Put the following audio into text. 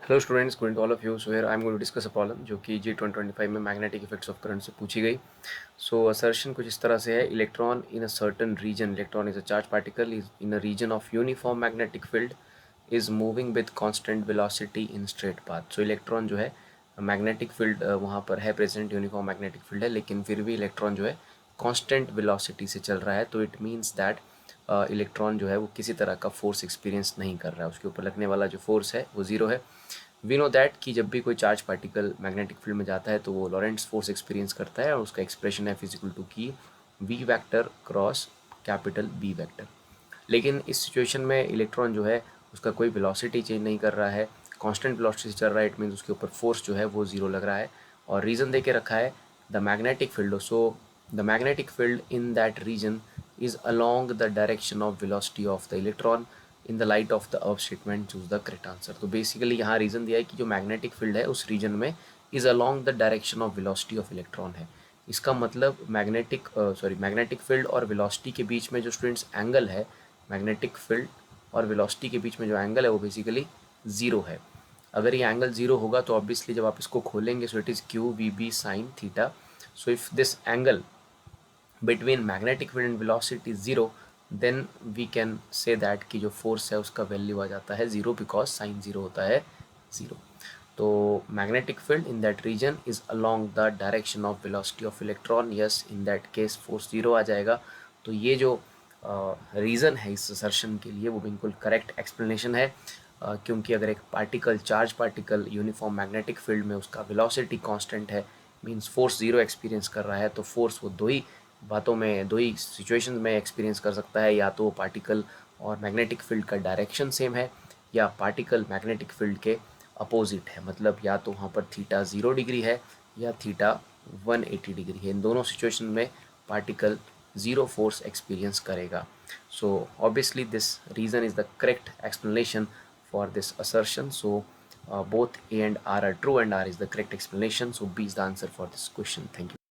Hello students, good to all of you. So here I am going to discuss a problem जो कि जी 2025 में magnetic effects of current से पूछी गई। सो assertion कुछ इस तरह से है: electron in a certain region, electron is a charge particle is in a region of uniform magnetic field is moving with constant velocity in straight path. So electron जो है मैग्नेटिक फील्ड वहाँ पर है प्रेजेंट, यूनिफॉर्म मैग्नेटिक फील्ड है, लेकिन फिर भी electron जो है कांस्टेंट वेलोसिटी से चल रहा है। तो इट मीन्स दैट इलेक्ट्रॉन जो है वो किसी तरह का फोर्स एक्सपीरियंस नहीं कर रहा है, उसके ऊपर लगने वाला जो फोर्स है वो ज़ीरो है। वी नो दैट कि जब भी कोई चार्ज पार्टिकल मैग्नेटिक फील्ड में जाता है तो वो लॉरेंट्स फोर्स एक्सपीरियंस करता है, और उसका एक्सप्रेशन है physical to q v vector cross capital B vector. लेकिन इस सिचुएशन में इलेक्ट्रॉन जो है उसका कोई वेलोसिटी चेंज नहीं कर रहा है, कांस्टेंट वेलोसिटी से चल रहा है। इट मीन्स उसके ऊपर फोर्स जो है वो ज़ीरो लग रहा है, और रीज़न दे के रखा है the magnetic field. So the magnetic field in that region is along the direction of velocity of the electron in the light of the above statement choose the correct answer। तो basically यहाँ reason दिया है कि जो magnetic field है उस reason में is along the direction of velocity of electron है। इसका मतलब मैग्नेटिक फील्ड और वेलोसिटी के बीच में जो स्टूडेंट्स एंगल है, मैग्नेटिक फील्ड और वेलोसिटी के बीच में जो एंगल है वो बेसिकली ज़ीरो है। अगर ये एंगल ज़ीरो होगा तो ऑब्वियसली जब आप इसको खोलेंगे so it is q v B sine theta. So if this angle between magnetic field and velocity is zero, then we can say that कि जो फोर्स है उसका वैल्यू आ जाता है ज़ीरो, बिकॉज साइन ज़ीरो होता है ज़ीरो। तो magnetic field in that region is along the direction of velocity of electron, yes in that case force zero आ जाएगा। तो ये जो रीज़न है इस असर्शन के लिए वो बिल्कुल करेक्ट एक्सप्लेनेशन है। क्योंकि अगर एक particle, charge particle uniform magnetic field में उसका वेलोसिटी कांस्टेंट है, मींस फोर्स ज़ीरो एक्सपीरियंस कर रहा है, तो फोर्स वो दो ही बातों में, दो ही सिचुएशन में एक्सपीरियंस कर सकता है। या तो पार्टिकल और मैग्नेटिक फील्ड का डायरेक्शन सेम है, या पार्टिकल मैग्नेटिक फील्ड के अपोजिट है, मतलब या तो वहाँ पर थीटा 0 डिग्री है या थीटा 180 डिग्री है। इन दोनों सिचुएशन में पार्टिकल ज़ीरो फोर्स एक्सपीरियंस करेगा। So obviously this reason is the correct explanation for this assertion. So both A and R are true and R is the correct explanation. So B is the answer for this question. Thank you.